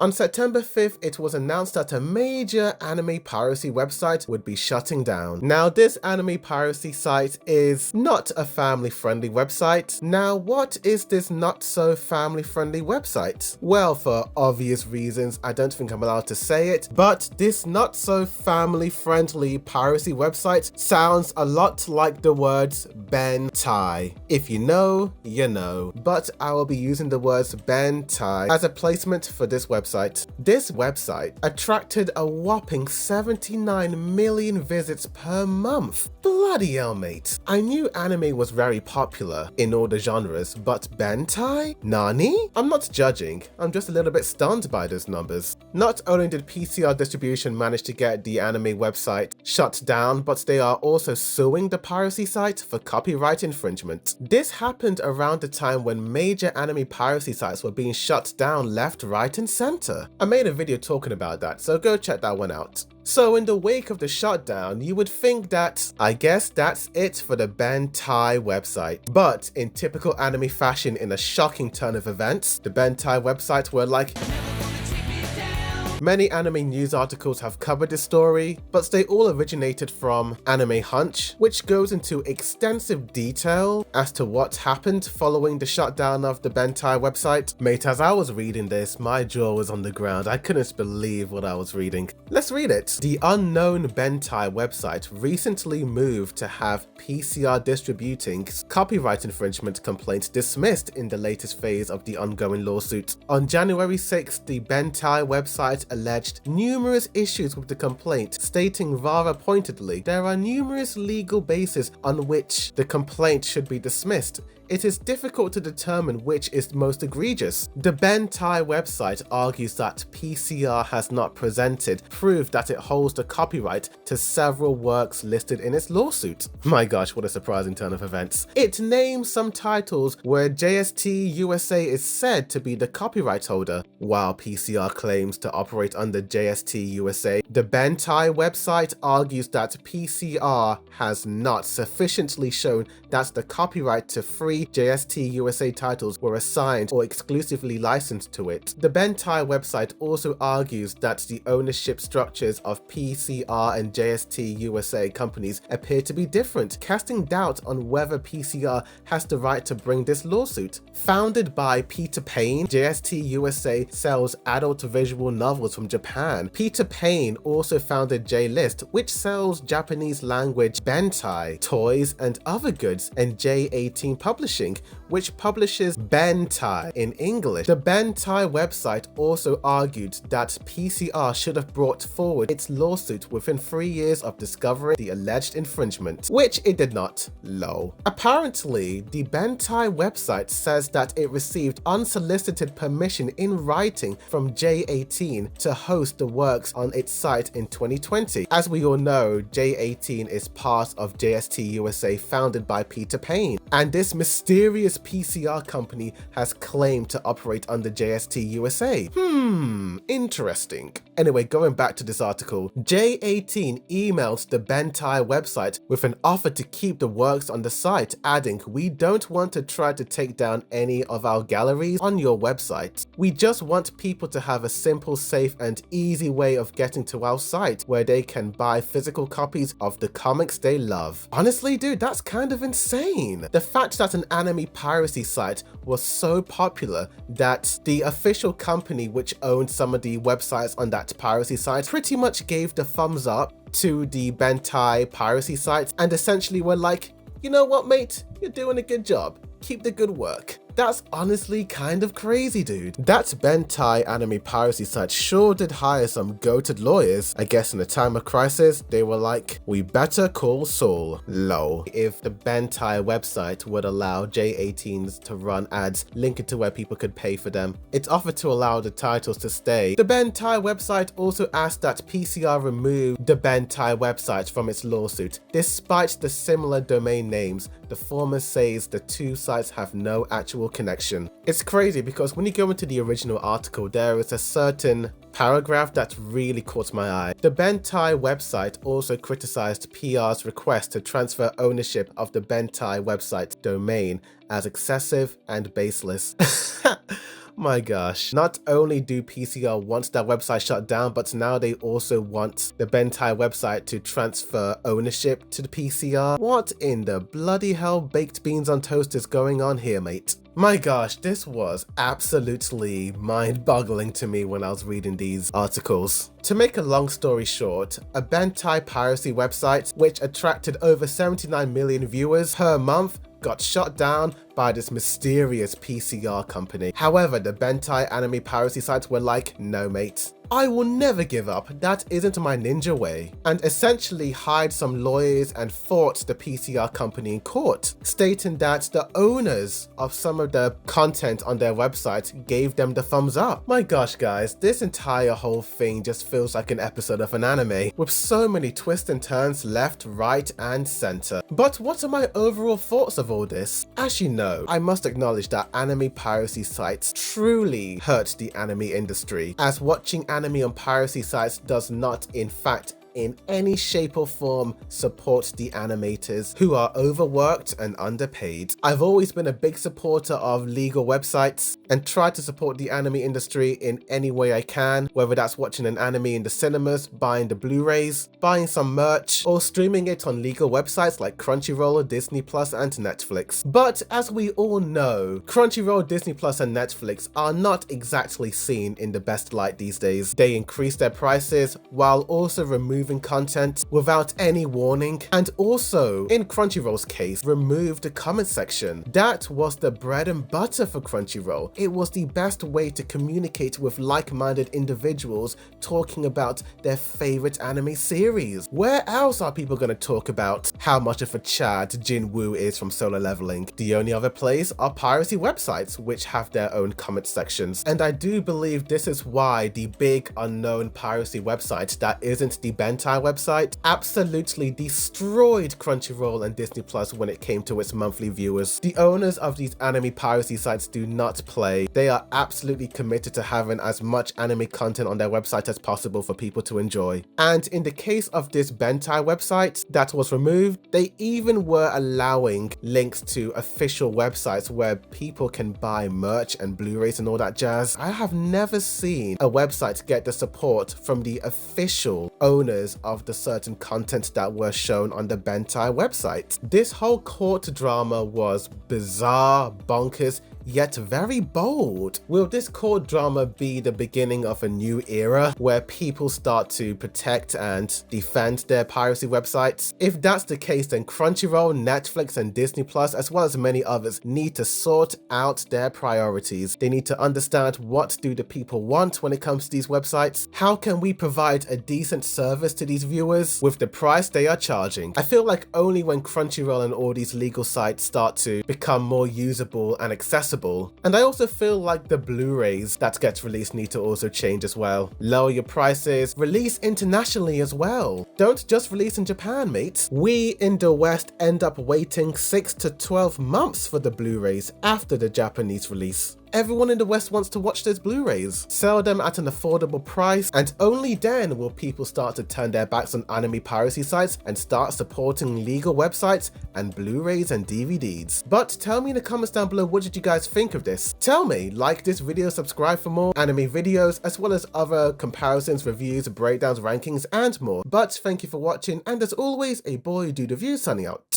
On September 5th, it was announced that a major anime piracy website would be shutting down. Now, this anime piracy site is not a family-friendly website. Now, what is this not so family-friendly website? Well, for obvious reasons, I don't think I'm allowed to say it, but this not so family-friendly piracy website sounds a lot like the words bentai. If you know, you know. But I will be using the words bentai as a placement for this website. This website attracted a whopping 79 million visits per month. Bloody hell, mate. I knew anime was very popular in all the genres, but bentai? Nani? I'm not judging, I'm just a little bit stunned by those numbers. Not only did PCR Distribution manage to get the anime website shut down, but they are also suing the piracy site for copyright infringement. This happened around the time when major anime piracy sites were being shut down left, right, and center. I made a video talking about that, so go check that one out. So in the wake of the shutdown, you would think that, I guess that's it for the bentai website. But in typical anime fashion, in a shocking turn of events, the bentai website were like, many anime news articles have covered this story, but they all originated from Anime Hunch, which goes into extensive detail as to what happened following the shutdown of the bentai website. Mate, as I was reading this, my jaw was on the ground. I couldn't believe what I was reading. Let's read it. The unknown bentai website recently moved to have PCR Distributing's copyright infringement complaint dismissed in the latest phase of the ongoing lawsuit. On January 6th, the bentai website alleged numerous issues with the complaint, stating rather pointedly, there are numerous legal bases on which the complaint should be dismissed. It is difficult to determine which is most egregious. The bentai website argues that PCR has not presented proof that it holds the copyright to several works listed in its lawsuit. My gosh, what a surprising turn of events. It names some titles where JST USA is said to be the copyright holder, while PCR claims to operate under JST USA. The bentai website argues that PCR has not sufficiently shown that the copyright to free JST USA titles were assigned or exclusively licensed to it. The bentai website also argues that the ownership structures of PCR and JST USA companies appear to be different, casting doubt on whether PCR has the right to bring this lawsuit. Founded by Peter Payne, JST USA sells adult visual novels from Japan. Peter Payne also founded J-List, which sells Japanese language bentai, toys, and other goods, and J18 Publishing, which publishes bentai in English. The bentai website also argued that PCR should have brought forward its lawsuit within 3 years of discovering the alleged infringement, which it did not. Lol. Apparently, the bentai website says that it received unsolicited permission in writing from J18 to host the works on its site in 2020. As we all know, J18 is part of JST USA, founded by Peter Payne, and this mysterious PCR company has claimed to operate under JST USA. Interesting. Anyway, going back to this article, J18 emailed the bentai website with an offer to keep the works on the site, adding, "We don't want to try to take down any of our galleries on your website. We just want people to have a simple, safe, and easy way of getting to our site where they can buy physical copies of the comics they love." Honestly, dude, that's kind of insane. The fact that an anime piracy site was so popular that the official company which owned some of the websites on that piracy site pretty much gave the thumbs up to the bentai piracy site and essentially were like, you know what, mate, you're doing a good job. Keep the good work. That's honestly kind of crazy, dude. That bentai anime piracy site sure did hire some goated lawyers. I guess in a time of crisis, they were like, we better call Saul. Lol. If the bentai website would allow J18s to run ads linking to where people could pay for them, it offered to allow the titles to stay. The bentai website also asked that PCR remove the bentai website from its lawsuit. Despite the similar domain names, the former says the two sites have no actual connection. It's crazy because when you go into the original article, there is a certain paragraph that really caught my eye. The bentai website also criticized PR's request to transfer ownership of the bentai website domain as excessive and baseless. My gosh, not only do PCR want their website shut down, but now they also want the Bentai website to transfer ownership to the PCR. What in the bloody hell baked beans on toast is going on here, mate? My gosh, this was absolutely mind-boggling to me when I was reading these articles. To make a long story short, a Bentai piracy website, which attracted over 79 million viewers per month, got shut down by this mysterious PCR company. However, the Bentai Anime Piracy Sites were like, no mate, I will never give up, that isn't my ninja way, and essentially hired some lawyers and fought the PCR company in court, stating that the owners of some of the content on their website gave them the thumbs up. My gosh guys, this entire whole thing just feels like an episode of an anime, with so many twists and turns left, right and center. But what are my overall thoughts of all this? As you know, I must acknowledge that anime piracy sites truly hurt the anime industry, as watching anime on piracy sites does not, in fact, in any shape or form support the animators, who are overworked and underpaid. I've always been a big supporter of legal websites and try to support the anime industry in any way I can, whether that's watching an anime in the cinemas, buying the Blu-rays, buying some merch, or streaming it on legal websites like Crunchyroll, Disney Plus and Netflix. But as we all know, Crunchyroll, Disney Plus and Netflix are not exactly seen in the best light these days. They increase their prices while also removing content without any warning, and also, in Crunchyroll's case, removed the comment section. That was the bread and butter for Crunchyroll. It was the best way to communicate with like-minded individuals talking about their favorite anime series. Where else are people going to talk about how much of a Chad Jin Woo is from Solo Leveling? The only other place are piracy websites, which have their own comment sections. And I do believe this is why the big unknown piracy website that isn't the Bentai website absolutely destroyed Crunchyroll and Disney Plus when it came to its monthly viewers. The owners of these anime piracy sites do not play. They are absolutely committed to having as much anime content on their website as possible for people to enjoy. And in the case of this Bentai website that was removed, they even were allowing links to official websites where people can buy merch and Blu-rays and all that jazz. I have never seen a website get the support from the official owners of the certain content that were shown on the Bentai website. This whole court drama was bizarre, bonkers, yet very bold. Will this court drama be the beginning of a new era where people start to protect and defend their piracy websites? If that's the case, then Crunchyroll, Netflix and Disney Plus, as well as many others, need to sort out their priorities. They need to understand what do the people want when it comes to these websites. How can we provide a decent service to these viewers with the price they are charging? I feel like only when Crunchyroll and all these legal sites start to become more usable and accessible. And I also feel like the Blu-rays that get released need to also change as well. Lower your prices, release internationally as well. Don't just release in Japan, mate. We in the West end up waiting 6 to 12 months for the Blu-rays after the Japanese release. Everyone in the West wants to watch those Blu-rays. Sell them at an affordable price, and only then will people start to turn their backs on anime piracy sites and start supporting legal websites and Blu-rays and DVDs. But tell me in the comments down below, what did you guys think of this? Tell me, like this video, subscribe for more anime videos, as well as other comparisons, reviews, breakdowns, rankings, and more. But thank you for watching, and as always, a boy do the view signing out.